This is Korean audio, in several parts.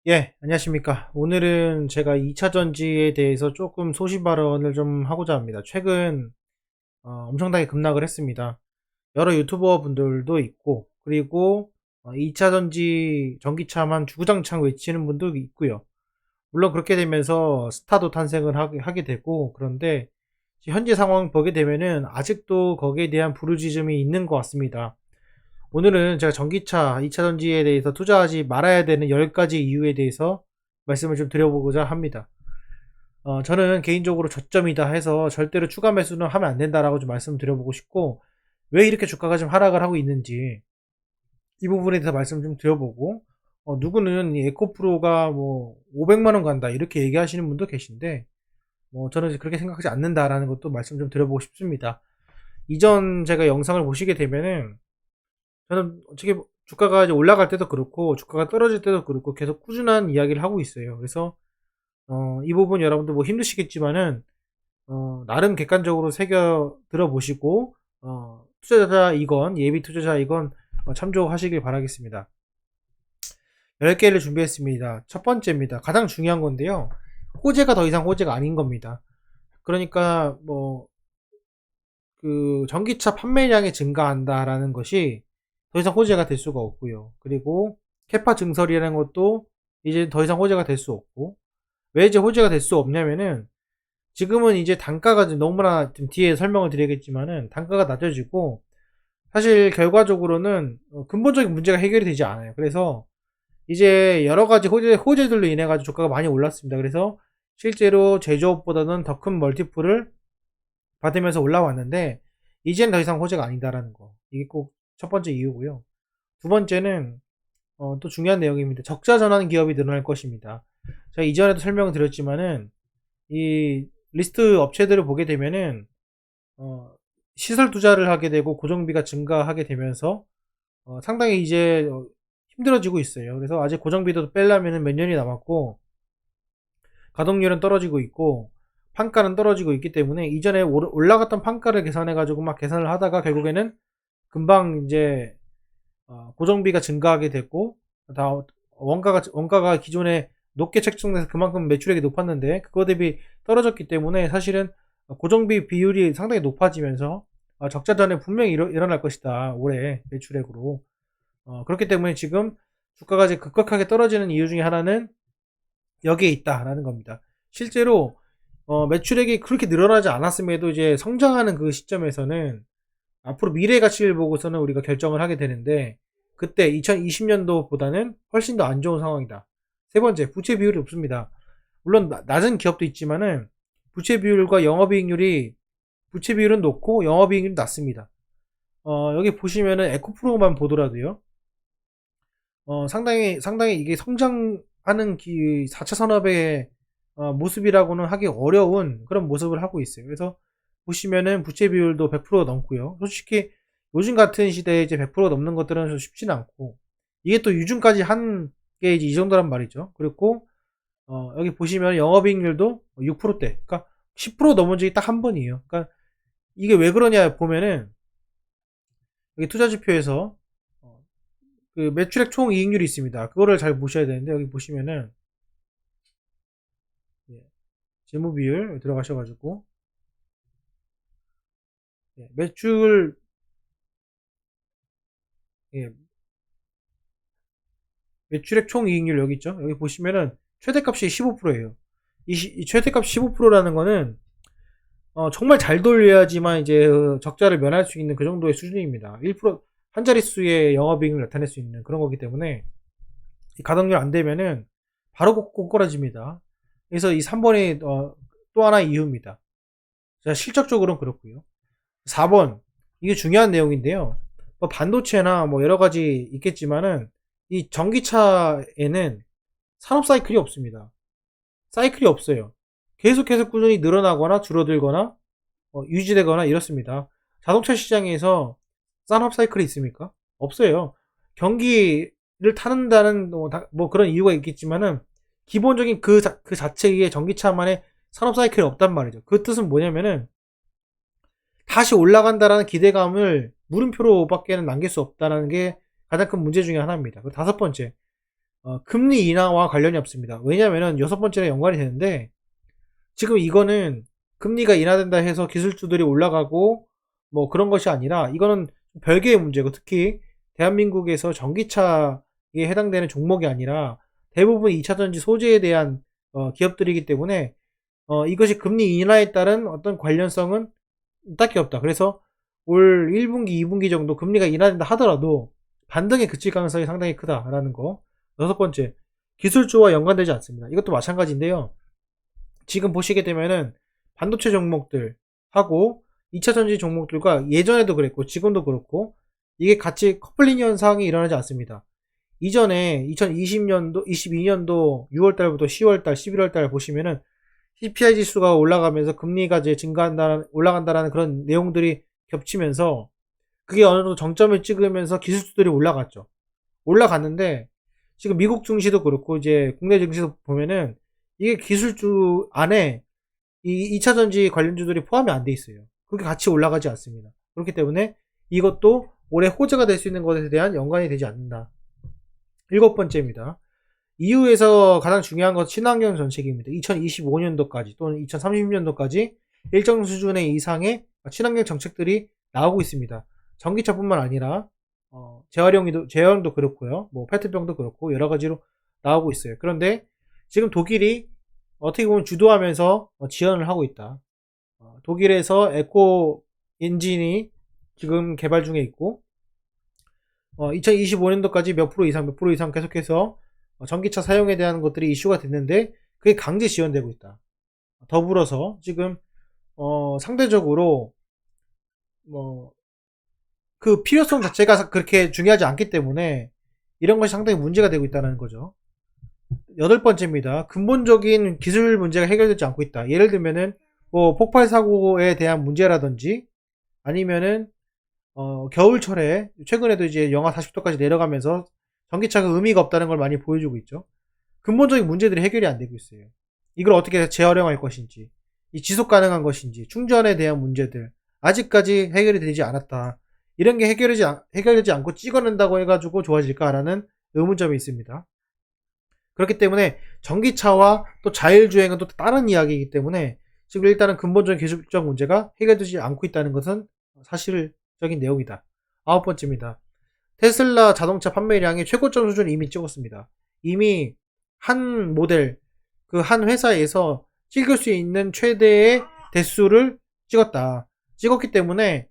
예, 안녕하십니까. 오늘은 제가 2차 전지에 대해서 조금 소신 발언을 좀 하고자 합니다. 최근 엄청나게 급락을 했습니다. 여러 유튜버 분들도 있고, 그리고 2차 전지 전기차만 주구장창 외치는 분도 있고요. 물론 그렇게 되면서 스타도 탄생을 하게 되고, 그런데 현재 상황 보게 되면은 아직도 거기에 대한 부르짖음이 있는 것 같습니다. 오늘은 제가 전기차 2차 전지에 대해서 투자하지 말아야 되는 10가지 이유에 대해서 말씀을 좀 드려보고자 합니다. 저는 개인적으로 저점이다 해서 절대로 추가 매수는 하면 안 된다라고 좀 말씀드려보고 싶고, 왜 이렇게 주가가 좀 하락을 하고 있는지 이 부분에 대해서 말씀 좀 드려보고, 누구는 이 에코프로가 뭐 500만 원 간다 이렇게 얘기하시는 분도 계신데, 저는 그렇게 생각하지 않는다라는 것도 말씀 좀 드려보고 싶습니다. 이전 제가 영상을 보시게 되면은 저는 어떻게 주가가 이제 올라갈 때도 그렇고 주가가 떨어질 때도 그렇고 계속 꾸준한 이야기를 하고 있어요. 그래서 이 부분 여러분들 뭐 힘드시겠지만은 나름 객관적으로 새겨 들어보시고 투자자 이건 예비 투자자 이건 참조하시길 바라겠습니다. 10개를 준비했습니다. 첫 번째입니다. 가장 중요한 건데요. 호재가 더 이상 호재가 아닌 겁니다. 그러니까 뭐 그 전기차 판매량이 증가한다라는 것이 더 이상 호재가 될 수가 없고요. 그리고 캐파 증설이라는 것도 이제 더 이상 호재가 될 수 없고, 왜 이제 호재가 될 수 없냐면은 지금은 이제 단가가 너무나 좀 뒤에 설명을 드리겠지만은 단가가 낮아지고, 사실 결과적으로는 근본적인 문제가 해결이 되지 않아요. 그래서 이제 여러 가지 호재들로 인해 가지고 주가가 많이 올랐습니다. 그래서 실제로 제조업보다는 더 큰 멀티플을 받으면서 올라왔는데, 이제는 더 이상 호재가 아니다라는 거. 이게 꼭 첫 번째 이유고요. 두 번째는 또 중요한 내용입니다. 적자 전환 기업이 늘어날 것입니다. 제가 이전에도 설명을 드렸지만은 이 리스트 업체들을 보게 되면은 시설 투자를 하게 되고 고정비가 증가하게 되면서 상당히 이제 힘들어지고 있어요. 그래서 아직 고정비도 빼려면은 몇 년이 남았고, 가동률은 떨어지고 있고, 판가는 떨어지고 있기 때문에 이전에 올라갔던 판가를 계산해 가지고 막 계산을 하다가 결국에는 금방 이제 고정비가 증가하게 됐고, 다 원가가 기존에 높게 책정돼서 그만큼 매출액이 높았는데 그거 대비 떨어졌기 때문에 사실은 고정비 비율이 상당히 높아지면서 적자 전에 분명히 일어날 것이다, 올해 매출액으로. 그렇기 때문에 지금 주가가 이제 급격하게 떨어지는 이유 중에 하나는 여기에 있다라는 겁니다. 실제로 매출액이 그렇게 늘어나지 않았음에도 이제 성장하는 그 시점에서는 앞으로 미래 가치를 보고서는 우리가 결정을 하게 되는데, 그때 2020년도보다는 훨씬 더 안 좋은 상황이다. 세 번째, 부채 비율이 높습니다. 물론 낮은 기업도 있지만은 부채 비율과 영업이익률이, 부채 비율은 높고 영업이익률이 낮습니다. 여기 보시면은 에코프로만 보더라도요. 상당히 이게 성장하는 4차 산업의 모습이라고는 하기 어려운 그런 모습을 하고 있어요. 그래서 보시면은 부채 비율도 100% 넘고요. 솔직히 요즘 같은 시대에 이제 100% 넘는 것들은 쉽지는 않고, 이게 또 유중까지 한 게 이제 이 정도란 말이죠. 그리고 여기 보시면 영업이익률도 6%대, 그러니까 10% 넘은 적이 딱 한 번이에요. 그러니까 이게 왜 그러냐 보면은 여기 투자지표에서 그 매출액 총 이익률이 있습니다. 그거를 잘 보셔야 되는데, 여기 보시면은 예, 재무 비율 들어가셔가지고 매출, 예, 매출액 총 이익률 여기 있죠. 여기 보시면은 최대값이 15%예요. 이 최대값 15%라는 거는 정말 잘 돌려야지만 이제 적자를 면할 수 있는 그 정도의 수준입니다. 1%한 자릿수의 영업이익을 나타낼 수 있는 그런 거기 때문에 이 가동률 안 되면은 바로 꼬꾸라집니다. 그래서 이 3번이 또 하나의 이유입니다. 자, 실적적으로는 그렇고요. 4번, 이게 중요한 내용인데요. 뭐 반도체나 뭐 여러 가지 있겠지만은 이 전기차에는 산업 사이클이 없습니다. 사이클이 없어요. 계속해서 꾸준히 늘어나거나 줄어들거나 유지되거나 이렇습니다. 자동차 시장에서 산업 사이클이 있습니까? 없어요. 경기를 타는다는 뭐 그런 이유가 있겠지만은 기본적인 그 자체의 전기차만의 산업 사이클이 없단 말이죠. 그 뜻은 뭐냐면은 다시 올라간다라는 기대감을 물음표로밖에는 남길 수 없다는 게 가장 큰 문제 중에 하나입니다. 그 다섯 번째, 금리 인하와 관련이 없습니다. 왜냐면은 여섯 번째랑 연관이 되는데, 지금 이거는 금리가 인하된다 해서 기술주들이 올라가고 뭐 그런 것이 아니라, 이거는 별개의 문제고, 특히 대한민국에서 전기차에 해당되는 종목이 아니라 대부분 2차전지 소재에 대한 기업들이기 때문에 이것이 금리 인하에 따른 어떤 관련성은 딱히 없다. 그래서 올 1분기, 2분기 정도 금리가 인하된다 하더라도 반등에 그칠 가능성이 상당히 크다라는 거. 여섯 번째, 기술주와 연관되지 않습니다. 이것도 마찬가지인데요. 지금 보시게 되면은 반도체 종목들 하고 2차 전지 종목들과 예전에도 그랬고 지금도 그렇고 이게 같이 커플링 현상이 일어나지 않습니다. 이전에 2020년도, 22년도 6월달부터 10월달, 11월달 보시면은 CPI 지수가 올라가면서 금리가 이제 올라간다라는 그런 내용들이 겹치면서 그게 어느 정도 정점을 찍으면서 기술주들이 올라갔죠. 올라갔는데 지금 미국 증시도 그렇고 이제 국내 증시도 보면은 이게 기술주 안에 이 2차 전지 관련주들이 포함이 안 돼 있어요. 그게 같이 올라가지 않습니다. 그렇기 때문에 이것도 올해 호재가 될 수 있는 것에 대한 연관이 되지 않는다. 일곱 번째입니다. EU에서 가장 중요한 것은 친환경 정책입니다. 2025년도까지 또는 2030년도까지 일정 수준의 이상의 친환경 정책들이 나오고 있습니다. 전기차뿐만 아니라 재활용도 그렇고요. 뭐 페트병도 그렇고 여러 가지로 나오고 있어요. 그런데 지금 독일이 어떻게 보면 주도하면서 지원을 하고 있다. 독일에서 에코 엔진이 지금 개발 중에 있고 2025년도까지 몇 프로 이상 계속해서 전기차 사용에 대한 것들이 이슈가 됐는데 그게 강제 지원되고 있다. 더불어서 지금 상대적으로 그 필요성 자체가 그렇게 중요하지 않기 때문에 이런 것이 상당히 문제가 되고 있다는 거죠. 여덟 번째입니다. 근본적인 기술 문제가 해결되지 않고 있다. 예를 들면은 뭐 폭발 사고에 대한 문제라든지 아니면은 겨울철에 최근에도 이제 영하 40도까지 내려가면서 전기차가 의미가 없다는 걸 많이 보여주고 있죠. 근본적인 문제들이 해결이 안 되고 있어요. 이걸 어떻게 재활용할 것인지, 이 지속 가능한 것인지, 충전에 대한 문제들 아직까지 해결이 되지 않았다. 이런 게 해결되지 않고 찍어낸다고 해가지고 좋아질까라는 의문점이 있습니다. 그렇기 때문에 전기차와 또 자율주행은 또 다른 이야기이기 때문에 지금 일단은 근본적인 기술적 문제가 해결되지 않고 있다는 것은 사실적인 내용이다. 아홉 번째입니다. 테슬라 자동차 판매량이 최고점 수준을 이미 찍었습니다. 이미 한 모델, 그 한 회사에서 찍을 수 있는 최대의 대수를 찍었기 때문에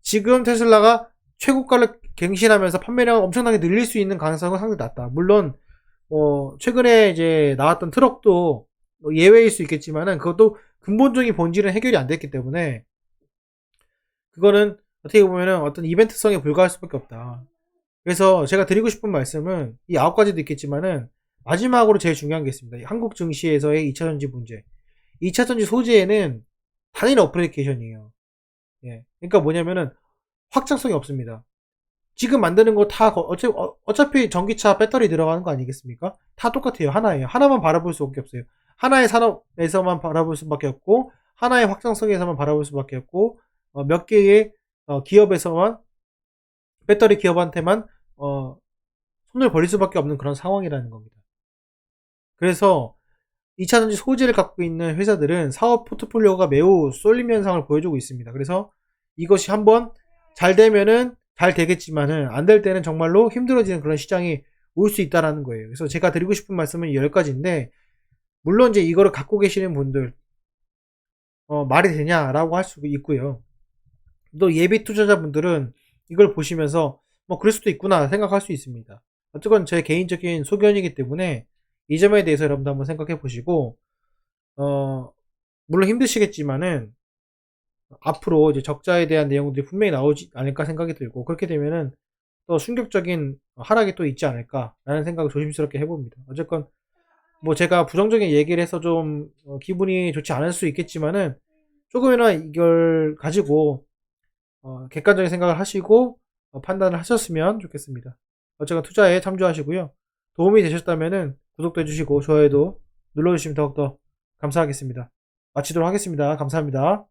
지금 테슬라가 최고가를 갱신하면서 판매량을 엄청나게 늘릴 수 있는 가능성은 상당히 낮다. 물론 최근에 이제 나왔던 트럭도 예외일 수 있겠지만은 그것도 근본적인 본질은 해결이 안 됐기 때문에 그거는 어떻게 보면은 어떤 이벤트성에 불과할 수밖에 없다. 그래서 제가 드리고 싶은 말씀은 이 9가지도 있겠지만은 마지막으로 제일 중요한 게 있습니다. 한국 증시에서의 2차전지 문제. 2차전지 소재에는 단일 어플리케이션이에요. 예. 그러니까 뭐냐면은 확장성이 없습니다. 지금 만드는 거 다 어차피 전기차 배터리 들어가는 거 아니겠습니까? 다 똑같아요. 하나예요. 하나만 바라볼 수밖에 없어요. 하나의 산업에서만 바라볼 수밖에 없고 하나의 확장성에서만 바라볼 수밖에 없고 몇 개의 기업에서만 배터리 기업한테만 손을 벌릴 수밖에 없는 그런 상황이라는 겁니다. 그래서 2차전지 소재를 갖고 있는 회사들은 사업 포트폴리오가 매우 쏠림 현상을 보여주고 있습니다. 그래서 이것이 한번 잘 되면은 잘 되겠지만은 안 될 때는 정말로 힘들어지는 그런 시장이 올 수 있다라는 거예요. 그래서 제가 드리고 싶은 말씀은 10가지인데 물론 이제 이거를 갖고 계시는 분들 말이 되냐라고 할 수도 있고요. 또 예비 투자자분들은 이걸 보시면서 뭐 그럴 수도 있구나 생각할 수 있습니다. 어쨌건 제 개인적인 소견이기 때문에 이 점에 대해서 여러분도 한번 생각해 보시고 물론 힘드시겠지만은 앞으로 이제 적자에 대한 내용들이 분명히 나오지 않을까 생각이 들고 그렇게 되면은 또 충격적인 하락이 또 있지 않을까라는 생각을 조심스럽게 해봅니다. 어쨌건 뭐 제가 부정적인 얘기를 해서 좀 기분이 좋지 않을 수 있겠지만은 조금이나 이걸 가지고 객관적인 생각을 하시고 판단을 하셨으면 좋겠습니다. 어쨌건 투자에 참조하시고요. 도움이 되셨다면은 구독도 해주시고 좋아요도 눌러주시면 더욱더 감사하겠습니다. 마치도록 하겠습니다. 감사합니다.